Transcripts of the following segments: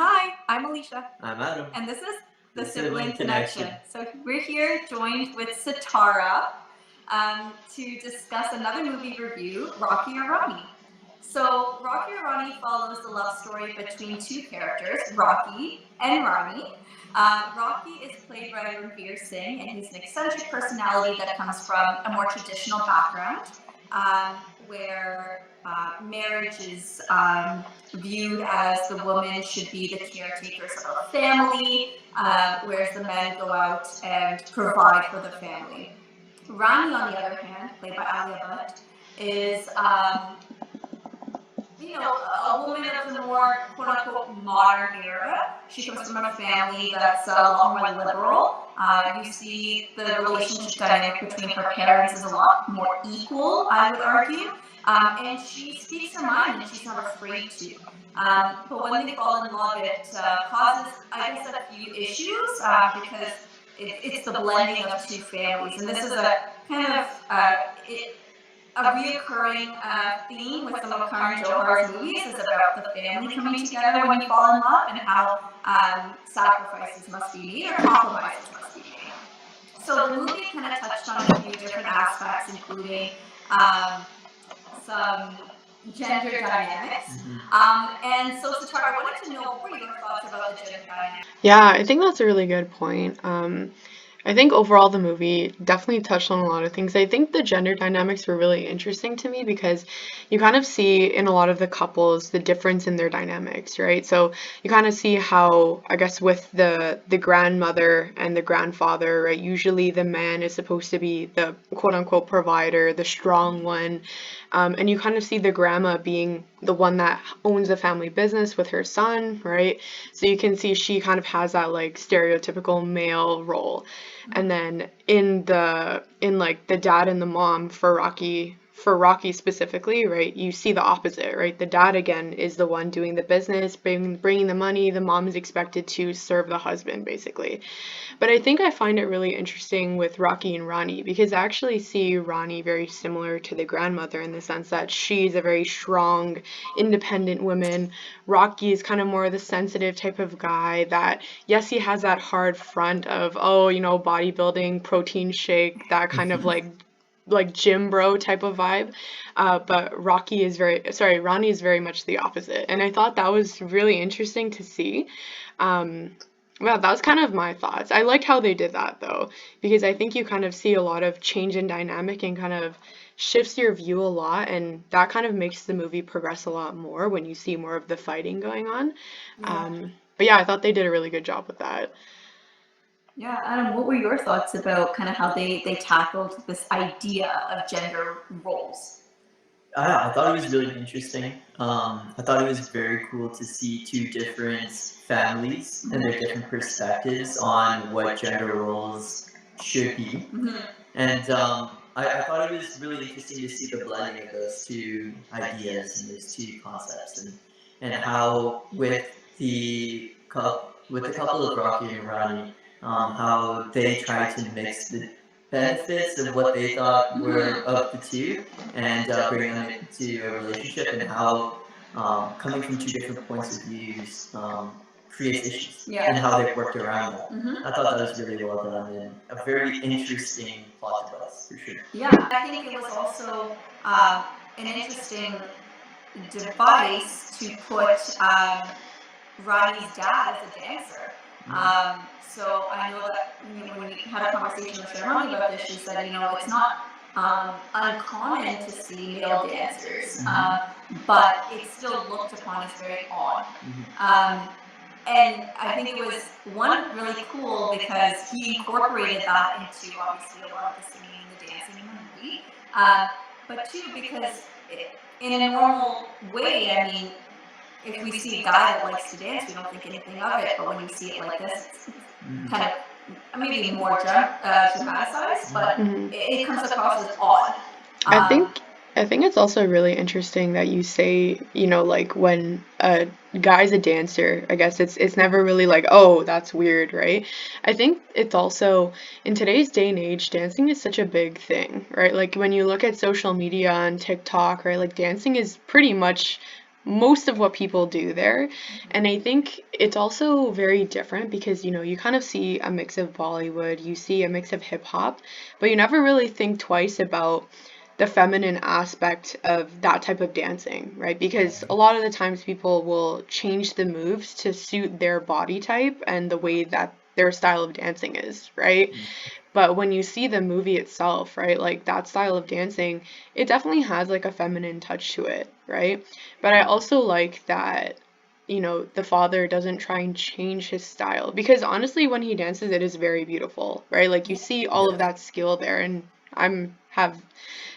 Hi, I'm Alyshah, I'm Adam. and this is The the Sibling Sibling Connection. Connection. So we're here joined with Sitara to discuss another movie review, Rocky or Rani. So Rocky or Rani follows the love story between two characters, Rocky and Rani. Rocky is played by Ranveer Singh, and he's an eccentric personality that comes from a more traditional background, where marriage is viewed as the woman should be the caretakers of a family, whereas the men go out and provide for the family. Rani, on the other hand, played by Alyshah, is a woman of the more quote unquote modern era. She comes from a family that's a lot more liberal. You see the relationship dynamic between her parents is a lot more equal, I would argue. And she speaks her mind and she's not afraid to. But when they fall in love, it causes, I guess, a few issues because it's the blending of two families. And this is a kind of a reoccurring theme with some of Karan Johar's movies is about the family coming together when you fall in love and how sacrifices must be made or compromises must be made. So the movie kind of touched on a few different aspects, including some gender dynamics. And so, Sitara, I wanted to know, what were your thoughts about the gender dynamics? Yeah, I think that's a really good point. I think overall the movie definitely touched on a lot of things. I think the gender dynamics were really interesting to me because you kind of see in a lot of the couples the difference in their dynamics, right? So you kind of see how, I guess, with the grandmother and the grandfather, right? Usually the man is supposed to be the quote unquote provider, the strong one. And you kind of see the grandma being the one that owns the family business with her son, right? So you can see she kind of has that like stereotypical male role. And then in like the dad and the mom for Rocky specifically, right? You see the opposite, right? The dad again is the one doing the business, bringing the money. The mom is expected to serve the husband, basically. But I think I find it really interesting with Rocky and Rani because I actually see Rani very similar to the grandmother in the sense that she's a very strong, independent woman. Rocky is kind of more the sensitive type of guy that, yes, he has that hard front of, oh, bodybuilding, protein shake, that kind of like gym bro type of vibe. But Rani is very much the opposite. And I thought that was really interesting to see. Well, that was kind of my thoughts. I liked how they did that though, because I think you kind of see a lot of change in dynamic and kind of shifts your view a lot, and that kind of makes the movie progress a lot more when you see more of the fighting going on. But yeah, I thought they did a really good job with that. Yeah, Adam, what were your thoughts about kind of how they tackled this idea of gender roles? I thought it was really interesting. I thought it was very cool to see two different families and their different perspectives on what gender roles should be. And I thought it was really interesting to see the blending of those two ideas and those two concepts, and how with the couple of Rocky and Rani, how they tried to mix the benefits of what they thought were of the two and bring them into a relationship, and how coming from two different points of views creates issues, and how they've worked around that. I thought that was really well done and a very interesting plot device for sure. Yeah, I think it was also an interesting device to put Rani's dad as a dancer. So I know that when we had a conversation with Rani about this, she said, it's not uncommon to see male dancers, but it's still looked upon as very odd. And I think it was one really cool because he incorporated that into obviously a lot of the singing and the dancing in the movie. But two, because in a normal way, I mean, if we see a guy that likes to dance, we don't think anything of it. But when you see it like this, it's kind of maybe more dramatized, but it comes across as odd. I think it's also really interesting that you say, like when a guy's a dancer, I guess it's never really like, oh, that's weird, right? I think it's also in today's day and age, dancing is such a big thing, right? Like when you look at social media and TikTok, right? Like dancing is pretty much most of what people do there. And I think it's also very different because, you know, you kind of see a mix of Bollywood, you see a mix of hip hop, but you never really think twice about the feminine aspect of that type of dancing, right? Because a lot of the times people will change the moves to suit their body type and the way that their style of dancing is, right? But when you see the movie itself, right, like that style of dancing, it definitely has like a feminine touch to it, right? But I also like that, you know, the father doesn't try and change his style because honestly, when he dances, it is very beautiful, right? Like you see all of Yeah. that skill there, and I'm have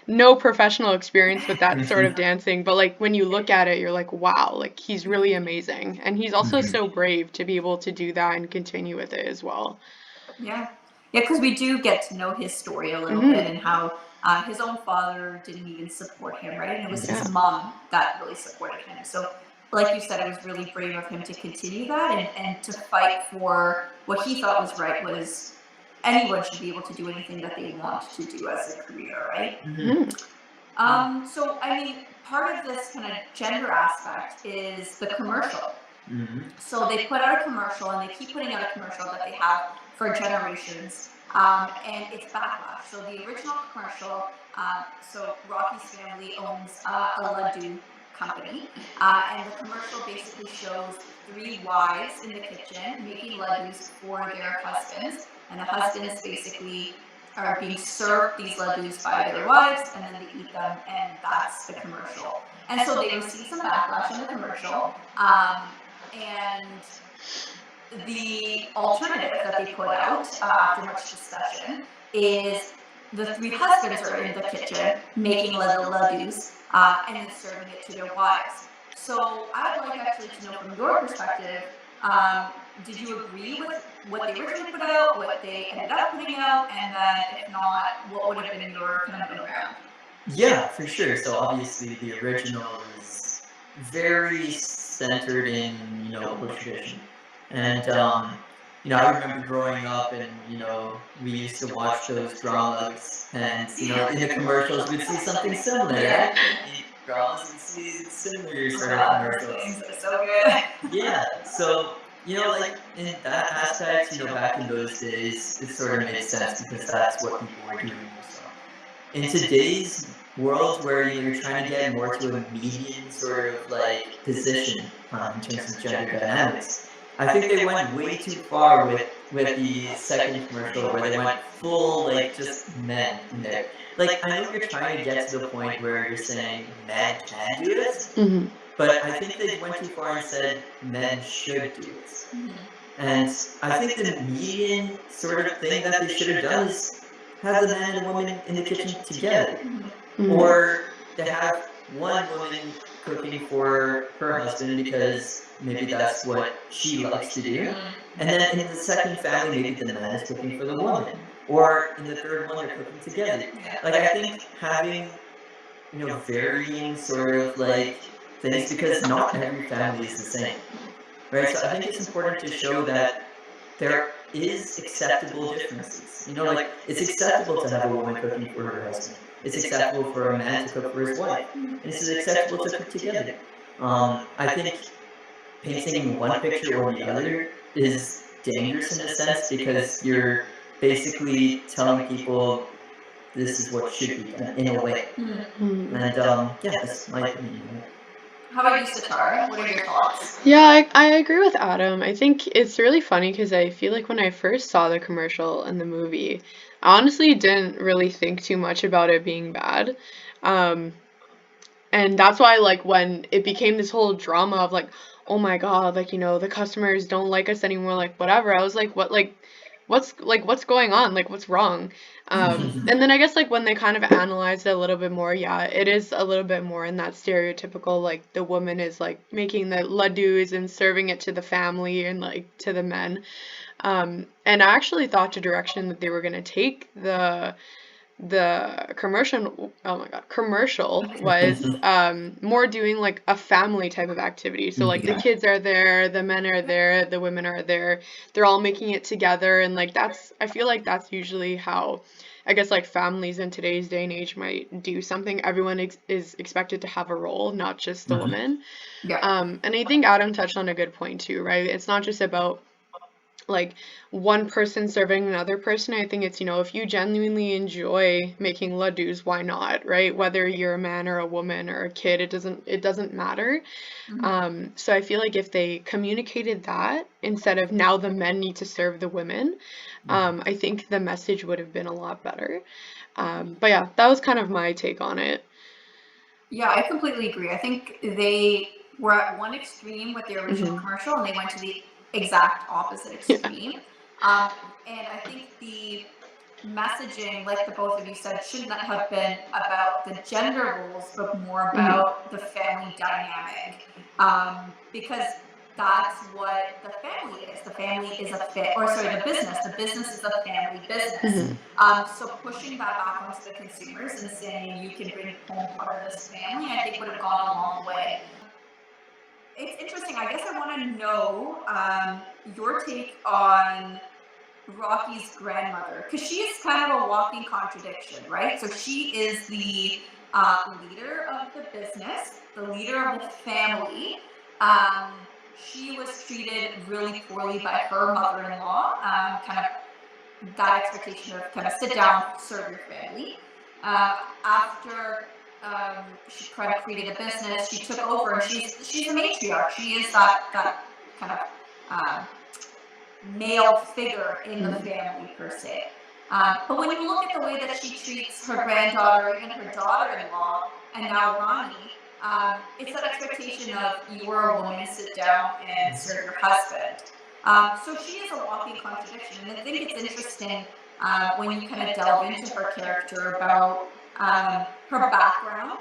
no professional experience with that sort of dancing, but like when you look at it, you're like, wow, like he's really amazing. And he's also so brave to be able to do that and continue with it as well. Yeah. Yeah, because we do get to know his story a little bit and how his own father didn't even support him, right? And it was his Yeah. mom that really supported him. So, like you said, it was really brave of him to continue that and to fight for what he thought was right was anyone should be able to do anything that they want to do as a career, right? Mhm. So, I mean, part of this kind of gender aspect is the commercial. So they put out a commercial, and they keep putting out a commercial that they have for generations, and it's backlash. So the original commercial, so Rocky's family owns a laddu company, and the commercial basically shows three wives in the kitchen making laddus for their husbands, and the husbands basically are being served these laddus by their wives, and then they eat them, and that's the commercial. And so they receive some backlash in the commercial. And the alternative that they put out after much discussion is the three husbands are in the kitchen making little laddus and then serving it to their wives. So I'd like actually to know from your perspective, did you agree with what they originally put out, what they ended up putting out, and then if not, what would have been your kind of middle ground? Yeah, for sure. So obviously the original is very centered in, oral tradition. And I remember growing up and, we used to watch those dramas and, in the commercials we'd see something similar, right? In dramas we'd see similar sort of commercials. Things are so good. Yeah. So, like in that aspect, back in those days, it sort of made sense because that's what people were doing most of. In today's world where you're trying to get more to a median sort of like position in terms of gender dynamics, I think they went way too far with the second commercial where they went full like just men in there. Like I know you're trying to get to the point where you're saying men can do it, Mhm. but I think they went too far and said men should do it. And I think the median sort of thing that they should have done is have the man and the woman in the kitchen together. Mhm. Or to have one woman cooking for her husband because maybe that's what she likes to do. And then in the second family, maybe the man is cooking for the woman. Or in the third one, they're cooking together. Like, I think having, varying sort of like things because not every family is the same. Right? So I think it's important to show that there is acceptable differences. Like it's acceptable to have a woman cooking for her husband. It's acceptable for a man to cook for his wife, and it's acceptable to cook together. I think painting one picture or the other is dangerous in a sense because you're basically telling people this is what should be done in a way. Mhm. And yeah, that's my opinion on it. How about you, Sitara? What are your thoughts? Yeah, I agree with Adam. I think it's really funny because I feel like when I first saw the commercial and the movie, I honestly didn't really think too much about it being bad. Um, and that's why, like, when it became this whole drama of, like, oh my God, like, you know, the customers don't like us anymore, like, whatever, I was like, what, what's going on? Like, what's wrong? And then I guess, like, when they kind of analyzed it a little bit more, yeah, it is a little bit more in that stereotypical, like, the woman is, like, making the laddus and serving it to the family and, like, to the men. And I actually thought the direction that they were going to take the commercial was more doing like a family type of activity, so like the Yeah. kids are there, the men are there, the women are there, they're all making it together, and like that's, I feel like that's usually how I guess like families in today's day and age might do something. Everyone is expected to have a role, not just the woman. Yeah. And I think Adam touched on a good point too, right? It's not just about like one person serving another person. I think it's, if you genuinely enjoy making ladoos, why not, right? Whether you're a man or a woman or a kid, it doesn't matter. So I feel like if they communicated that instead of now the men need to serve the women, I think the message would have been a lot better. But yeah, that was kind of my take on it. Yeah, I completely agree. I think they were at one extreme with the original commercial, and they went to the exact opposite extreme. And I think the messaging, like the both of you said, should not have been about the gender roles, but more about the family dynamic. Because that's what the family is. The family is the business. The business is a family business. So pushing that back onto the consumers and saying you can bring home part of this family, I think would have gone a long way. It's interesting. I guess I want to know your take on Rocky's grandmother, because she is kind of a walking contradiction, right? So she is the leader of the business, the leader of the family. She was treated really poorly by her mother-in-law, kind of that expectation of kind of sit down, serve your family. After she kind of created a business, she took over, and she's a matriarch. She is that kind of male figure in the family per se. But when you look at the way that she treats her granddaughter, even her daughter-in-law, and now Rani, it's that expectation of you are a woman, sit down and serve your husband. So she is a walking contradiction, and I think it's interesting when you kind of delve into her character about her background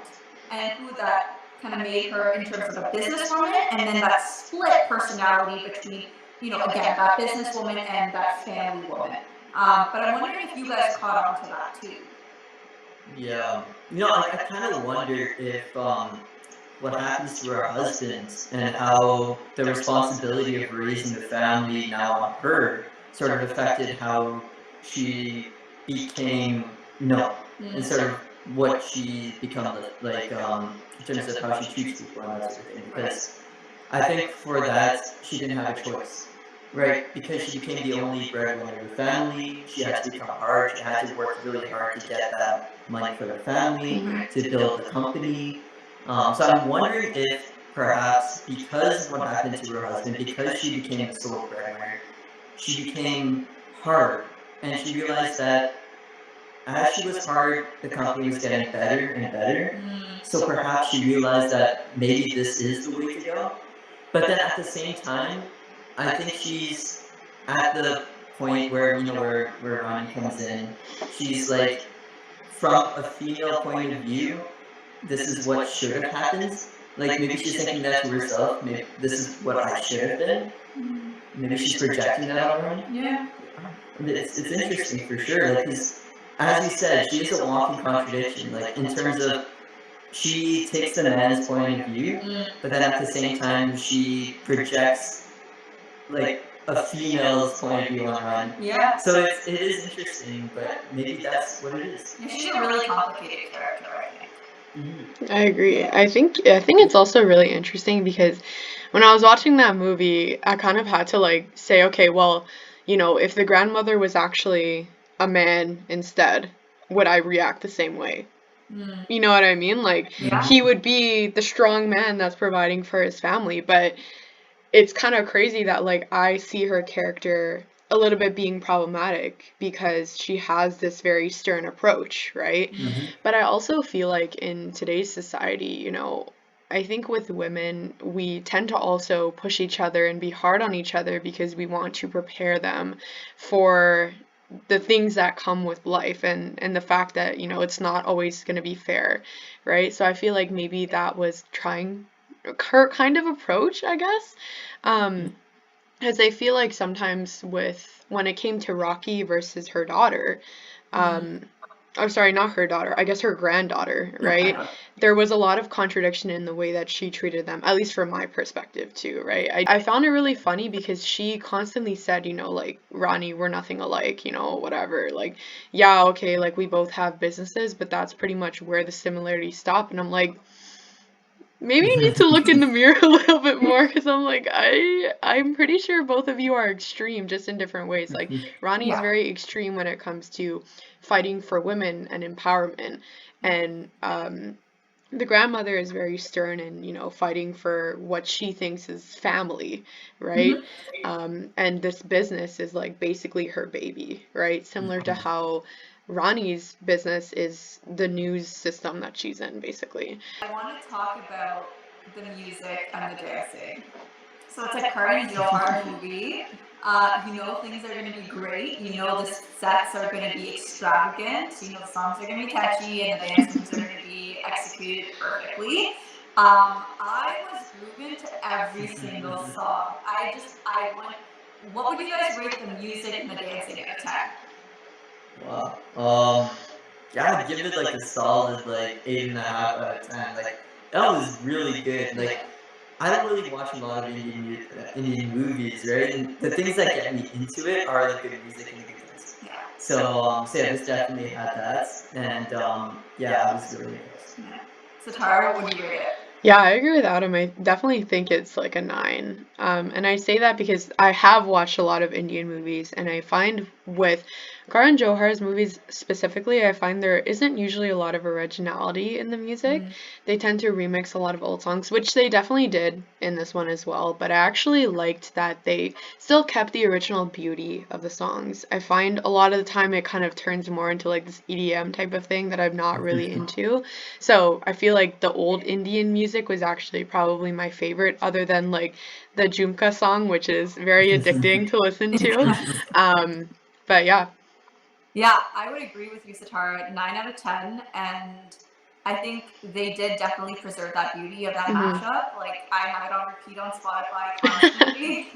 and who that kind of made her in terms of a businesswoman, and then that split personality between, again, that businesswoman and that family woman. But I'm wondering if you guys caught on to that too. Yeah. I kind of wonder if what happens to her husband and how the responsibility of raising the family now on her sort of affected how she became, and sort of what she become like in terms of how she treats people and that sort of thing. Because I think for that she didn't have a choice, right? Because she became the only breadwinner of the family. She had to become hard. She had to work really hard to get that money for the family, to build the company. So I'm wondering if perhaps because of what happened to her husband, because she became the sole breadwinner, she became hard, and she realized that as she was hard, the company was getting better and better. So perhaps she realized that maybe this is the way to go. But then at the same time, I think she's at the point where where Rani comes in. She's like, from a female point of view, this is what should have happened. Like maybe she's thinking that to herself. Maybe this is what I should have been. Maybe she's projecting that on Rani. Yeah. It's interesting for sure. Like, 'cause as you said, she is a walking contradiction. Like in terms of she takes the man's point of view, but then at the same time she projects like a female's point of view on Ryan. Yeah. So it is interesting, but maybe that's what it is. Yeah, she's a really complicated character, I think. I agree. I think it's also really interesting because when I was watching that movie, I kind of had to like say, okay, well, if the grandmother was actually a man instead, would I react the same way? You know what I mean? Like Yeah. he would be the strong man that's providing for his family, but it's kind of crazy that like I see her character a little bit being problematic because she has this very stern approach, right? But I also feel like in today's society, I think with women, we tend to also push each other and be hard on each other because we want to prepare them for the things that come with life and the fact that, it's not always going to be fair, right? So I feel like maybe that was trying her kind of approach, I guess. Because I feel like sometimes when it came to Rocky versus her daughter, I'm sorry, not her daughter, I guess her granddaughter, right? There was a lot of contradiction in the way that she treated them, at least from my perspective too, right? I found it really funny because she constantly said, you know, like, Rani, we're nothing alike, you know, whatever. Like, yeah, okay, like, we both have businesses, but that's pretty much where the similarities stop. And I'm like, maybe you need to look in the mirror a little bit more, because I'm like, I'm pretty sure both of you are extreme, just in different ways. Like, Rani's Yeah. very extreme when it comes to fighting for women and empowerment, and the grandmother is very stern and, you know, fighting for what she thinks is family, right? Mhm. And this business is like basically her baby, right? Similar to how Rani's business is the news system that she's in, basically. I want to talk about the music and the dancing. So it's a Karan Johar movie. You know things are going to be great. You know the sets are going to be extravagant. You know the songs are going to be catchy and the dance moves are going to be executed perfectly. I was grooving to every single song. I want. What would you guys rate the music and the dancing out of 10? Wow. Yeah, I'd give it like a solid like 8.5 out of 10. Like that was really good. Like I don't really watch a lot of Indian movies, right? And the things that get me into it are the good music and the good dance. Yeah. So yeah, this definitely had that, and yeah, I was really impressed. Yeah. Sitara, what would you rate it? Yeah, I agree with Adam. I definitely think it's like a 9. And I say that because I have watched a lot of Indian movies, and I find with Karan Johar's movies specifically, I find there isn't usually a lot of originality in the music. They tend to remix a lot of old songs, which they definitely did in this one as well. But I actually liked that they still kept the original beauty of the songs. I find a lot of the time it kind of turns more into like this EDM type of thing that I'm not really into. So I feel like the old Indian music was actually probably my favorite, other than like the Jhumka song, which is very addicting to listen to. But yeah. Yeah, I would agree with you, Sitara. 9 out of 10, and I think they did definitely preserve that beauty of that Mhm. mashup. Like I have it on repeat on Spotify constantly.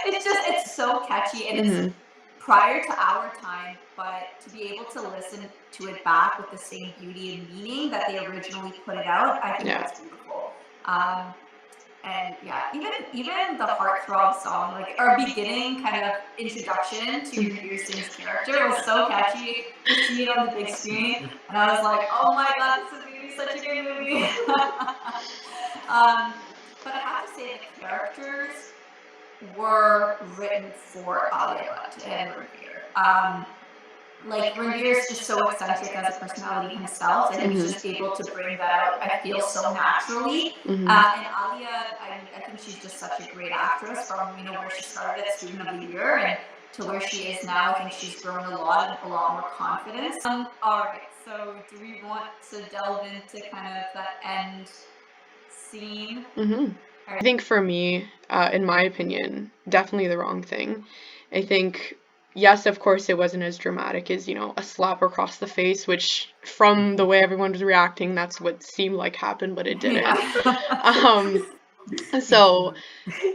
It's so catchy, and it's Mhm. prior to our time, but to be able to listen to it back with the same beauty and meaning that they originally put it out, I think Yeah. that's beautiful. And yeah, even the heartthrob song, like our beginning kind of introduction to Ranveer Singh's character was so catchy to see it on the big screen, and I was like, oh my god, this is gonna be such a good movie. But I have to say the characters were written for Alia Bhatt and Ranveer. Like Ranveer's just so eccentric as a personality himself that he was just able to bring that out, I feel, so naturally. And Alia, I think she's just such a great actress from, you know, where she started at Student of the Year and to where she is now. I think she's grown a lot and a lot more confidence. All right, so do we want to delve into kind of that end scene? I think for me, in my opinion, definitely the wrong thing. I think, yes, of course, it wasn't as dramatic as, you know, a slap across the face, which from the way everyone was reacting, that's what seemed like happened, but it didn't. Um, so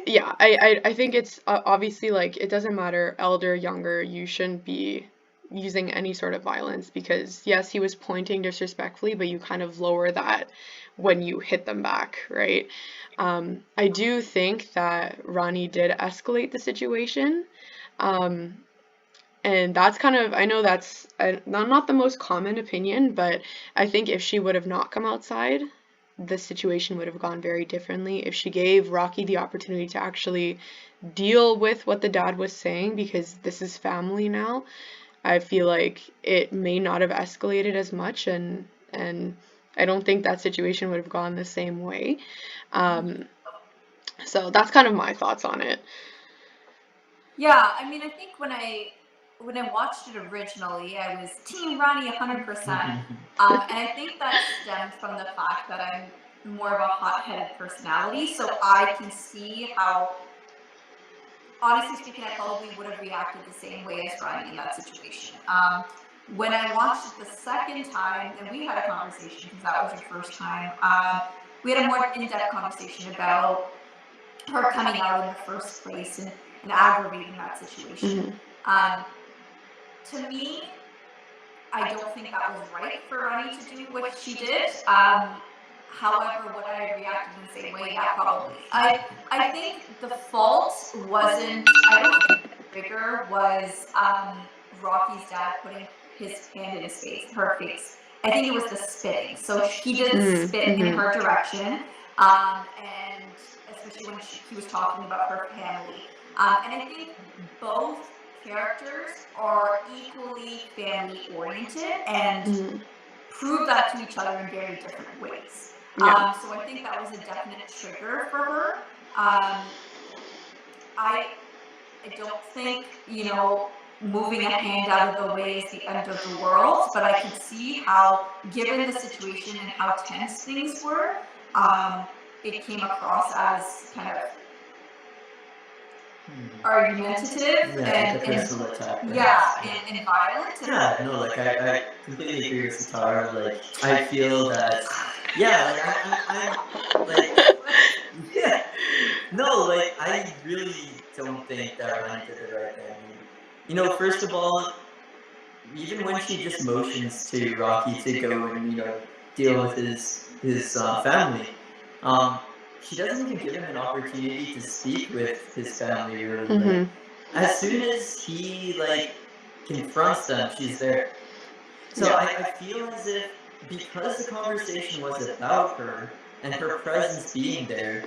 yeah, I think it's obviously like it doesn't matter elder, younger, you shouldn't be using any sort of violence, because yes, he was pointing disrespectfully, but you kind of lower that when you hit them back, right? I do think that Rani did escalate the situation. Um, and that's kind of, I know that's not the most common opinion, but I think if she would have not come outside, the situation would have gone very differently. If she gave Rocky the opportunity to actually deal with what the dad was saying, because this is family now, I feel like it may not have escalated as much, and I don't think that situation would have gone the same way. Um, so that's kind of my thoughts on it. Yeah, I mean, I think when I watched it originally, I was Team Rani 100%, and I think that stemmed from the fact that I'm more of a hot-headed personality, so I can see how, honestly speaking, I probably would have reacted the same way as Rani in that situation. When I watched it the second time, and we had a conversation because that was your first time, we had a more in-depth conversation about her coming out in the first place and aggravating that situation. Mhm. To me, I don't think that was right for Rani to do what she did. However, would I react in the same way? Yeah, probably. I think the fault wasn't. I don't think the trigger was Rocky's dad putting his hand in his face, her face. I think it was the spitting. So he did spit in her direction, and especially when he was talking about her family. And I think both characters are equally family oriented and prove that to each other in very different ways. Yeah. So I think that was a definite trigger for her. I don't think, moving a hand out of the way is the end of the world, but I could see how, given the situation and how tense things were, it came across as kind of argumentative and personal attack. and violent. Yeah, no, like I completely agree with Sitara. Like I feel that, yeah, like I'm like, yeah, no, like I really don't think that Rani did the right thing. First of all, even when she just motions to Rocky to go and deal with his family, she doesn't even give him an opportunity to speak with his family. Really, like, as soon as he confronts them, she's there. So I feel as if because the conversation was about her and her presence being there,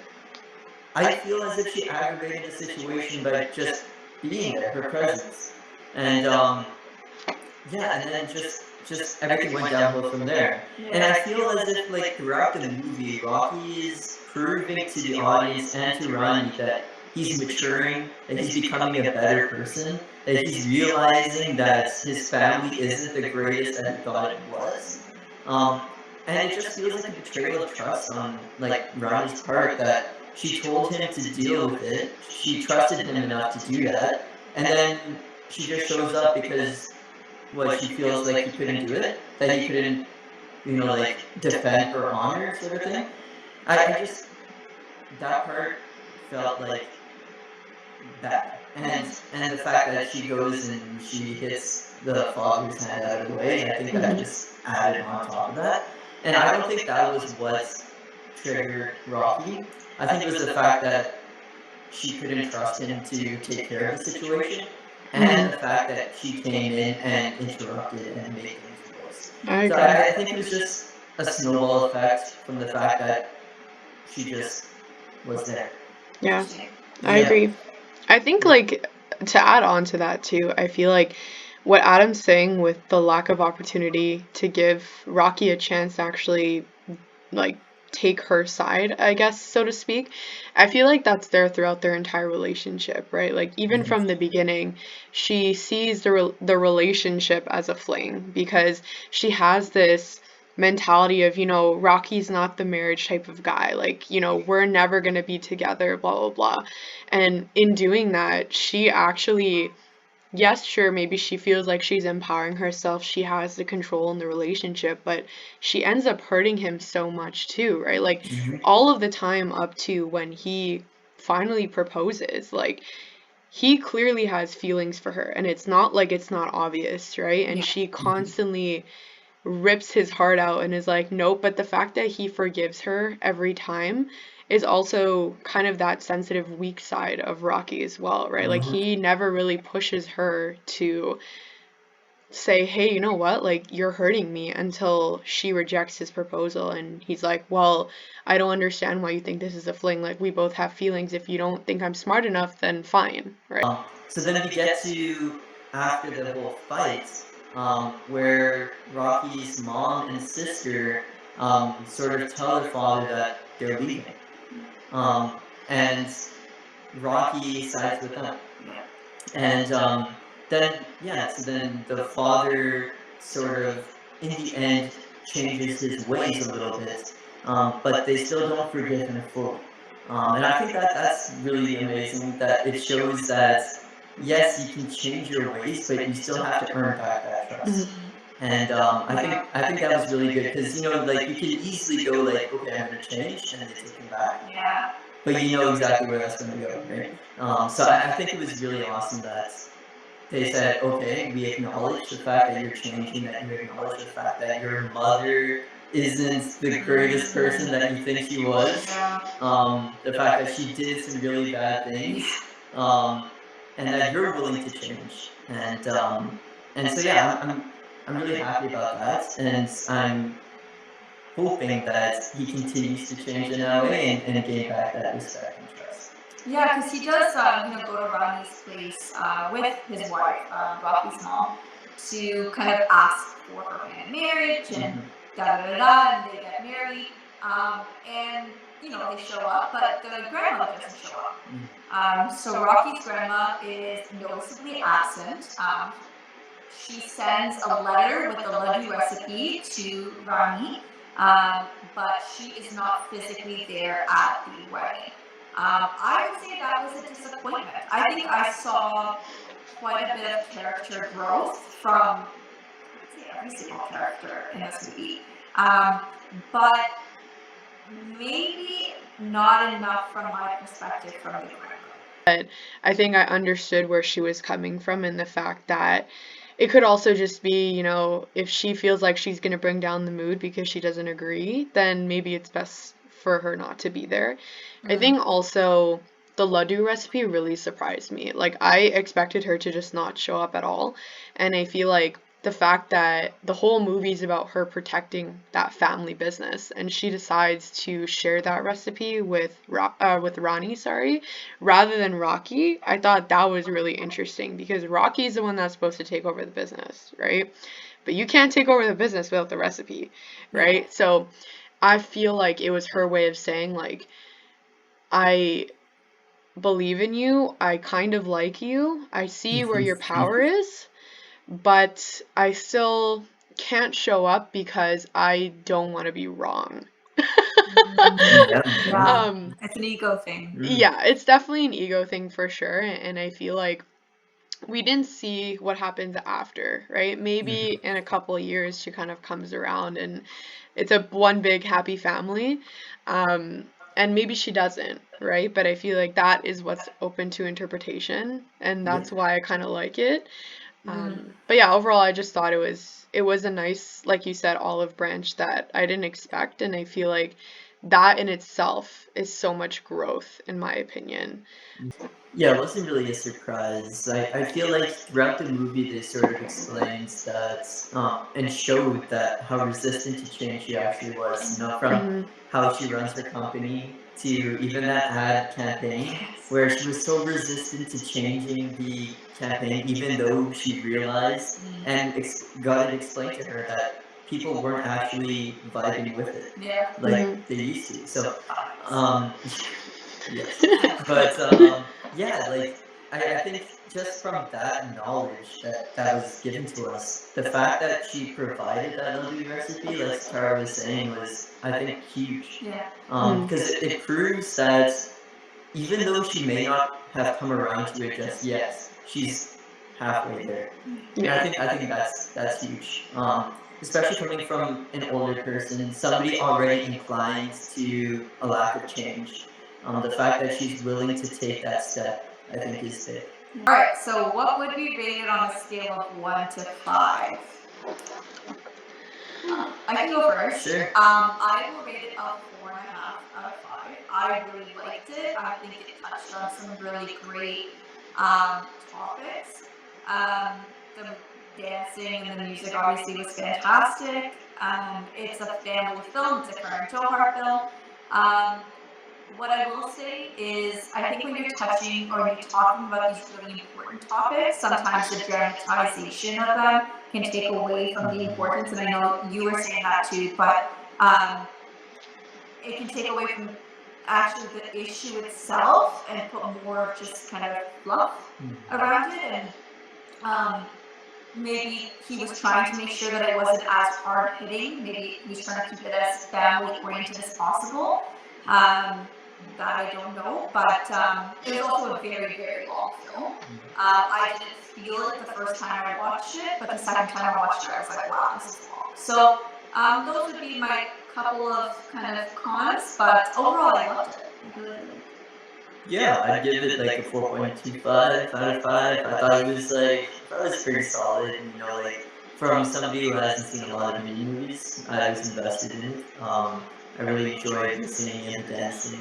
I feel as if she aggravated the situation by just being there, her presence, and yeah, and then just everything went downhill from there. And I feel as if throughout the movie, Rocky is proving to the audience and to Rani that he's maturing, that he's becoming a better person, that he's realizing that his family isn't the greatest that he thought it was. And it just feels like a betrayal of trust on Rani's part, that she told him to deal with it, she trusted him enough to do that, and then she just shows up because she feels like he couldn't do it, that he couldn't, defend her honor, sort of thing. I just, that part felt bad. And the fact that she goes and she hits the father's hand out of the way, I think that just added on top of that. And I don't think that was what triggered Rocky. I think it was the fact that she couldn't trust him to take care of the situation, and the fact that she came in and interrupted and made things worse. So I think it was just a snowball effect from the fact that she just was there. Yeah, I agree. I think to add on to that too, I feel like what Adam's saying with the lack of opportunity to give Rocky a chance to actually take her side, I guess, so to speak. I feel like that's there throughout their entire relationship, right? Even from the beginning, she sees the relationship as a fling because she has this mentality of, Rocky's not the marriage type of guy. We're never going to be together, blah, blah, blah. And in doing that, she actually, yes, sure, maybe she feels like she's empowering herself, she has the control in the relationship, but she ends up hurting him so much too, right? All of the time up to when he finally proposes, he clearly has feelings for her, and it's not like it's not obvious, right? And she constantly rips his heart out and is like, nope. But the fact that he forgives her every time is also kind of that sensitive, weak side of Rocky as well, right? He never really pushes her to say, hey, you know what? You're hurting me, until she rejects his proposal. And he's like, well, I don't understand why you think this is a fling. We both have feelings. If you don't think I'm smart enough, then fine, right? So then we get to after the whole fight, where Rocky's mom and sister sort of tell their father that they're leaving. And Rocky sides with them. And then the father sort of, in the end, changes his ways a little bit, but they still don't forgive him fully. And I think that's really amazing, that it shows that, yes, you can change your ways, but you still have to earn back that trust. And I think that was really good, because you can easily go okay, I'm gonna change, and they take him back. Yeah. But you know exactly where that's gonna go, right? So I think it was really awesome that they said, okay, we acknowledge the fact that you're changing, that you acknowledge the fact that your mother isn't the greatest person that you think she was. Yeah. The fact that she did some really bad things, um, and that you're willing to change. And so yeah, I'm really happy about that, and I'm hoping that he continues to change in that way and gain back that respect and trust. Yeah, because he does, go to Rani's place with his wife, Rocky's mom, to kind of ask for her hand in marriage and da da da da, and they get married. And they show up, but the grandmother doesn't show up. So Rocky's grandma is noticeably absent. She sends a letter with the laddu recipe to Rani, but she is not physically there at the wedding. I would say that was a disappointment. I think I saw quite a bit of character growth from, I'd say, every single character in this movie. But maybe not enough from my perspective from the grandma. But I think I understood where she was coming from, and the fact that it could also just be, if she feels like she's going to bring down the mood because she doesn't agree, then maybe it's best for her not to be there. I think also the laddu recipe really surprised me. Like, I expected her to just not show up at all, and I feel like the fact that the whole movie is about her protecting that family business, and she decides to share that recipe with Rani, rather than Rocky. I thought that was really interesting, because Rocky's the one that's supposed to take over the business, right? But you can't take over the business without the recipe, right? Yeah. So I feel like it was her way of saying, like, I believe in you, I kind of like you, I see where your power is, but I still can't show up because I don't want to be wrong. Yeah, it's an ego thing. Yeah, it's definitely an ego thing for sure, and I feel like we didn't see what happens after, right? Maybe in a couple of years she kind of comes around and it's a one big happy family. And maybe she doesn't, right? But I feel like that is what's open to interpretation, and that's why I kind of like it. But yeah, overall, I just thought it was a nice, like you said, olive branch that I didn't expect, and I feel like that in itself is so much growth, in my opinion. Yeah, it wasn't really a surprise. I feel like throughout the movie they sort of explained that and showed that how resistant to change she actually was. From how she runs her company to even that ad campaign, where she was so resistant to changing the campaign, even though she realized and got it explained to her that people weren't actually vibing with it like they used to. So, yes, but yeah, like I think just from that knowledge that was given to us, the fact that she provided that laddu recipe, like Sitara was saying, was I think huge. Yeah. Because it proves that even though she may not have come around to it just yet, she's halfway there. And I think that's huge. Especially coming from an older person, somebody already inclined to a lack of change. The fact that she's willing to take that step, I think, is big. Alright, so what would be rated on a scale of 1 to 5? I can go first. Sure. I will rate it a 4.5 out of 5. I really liked it. I think it touched on some really great topics. The dancing and the music obviously was fantastic. It's a family film. It's a Karan Johar film. What I will say is, I think when you're touching or you're talking about these really important topics, sometimes the dramatization of them can take away from the importance, and I know you were saying that too, but it can take away from actually the issue itself and put more of just kind of fluff around it, and maybe he was trying to make sure that it wasn't as hard-hitting, maybe he was trying to keep it as family-oriented as possible. That I don't know, but it was also a very, very long film. I didn't feel it the first time I watched it, but the second time I watched it, I was like, wow, this is long. So those would be my couple of kind of cons, but overall I loved it. I really liked it. Yeah, I'd give it like a 4.25 out of 5. I thought it was pretty solid. From somebody who hasn't seen a lot of indie movies, I was invested in it. I really enjoyed the singing and the dancing,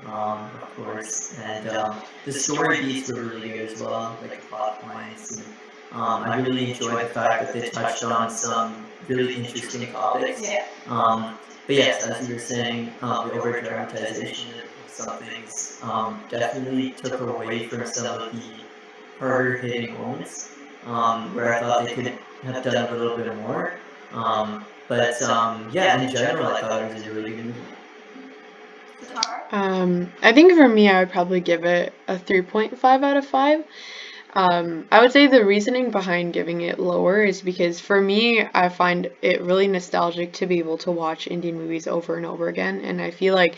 of course, and the story beats were really good as well, like the plot points, and I really enjoyed the fact that they touched on some really interesting topics. Yeah. But yes, as you were saying, the over dramatization of some things definitely took away from some of the harder hitting moments, where I thought they could have done a little bit more. But yeah, in general, I thought it was a really good movie. Sitara? I think for me, I would probably give it a 3.5 out of 5. I would say the reasoning behind giving it lower is because for me, I find it really nostalgic to be able to watch indie movies over and over again. And I feel like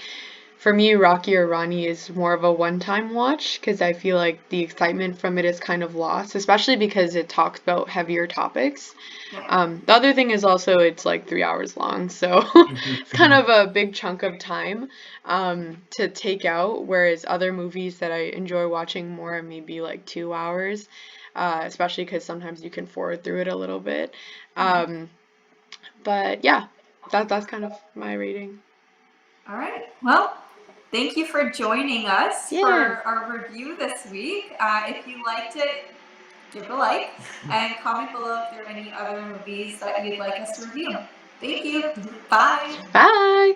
for me, Rocky or Rani is more of a one-time watch because I feel like the excitement from it is kind of lost, especially because it talks about heavier topics. Yeah. The other thing is also it's like 3 hours long, so it's kind of a big chunk of time to take out, whereas other movies that I enjoy watching more are maybe like 2 hours, especially because sometimes you can forward through it a little bit. Um, but yeah, that's kind of my rating. All right. Well, thank you for joining us Yeah. for our review this week. If you liked it, give it a like and comment below if there are any other movies that you'd like us to review. Thank you. Bye. Bye.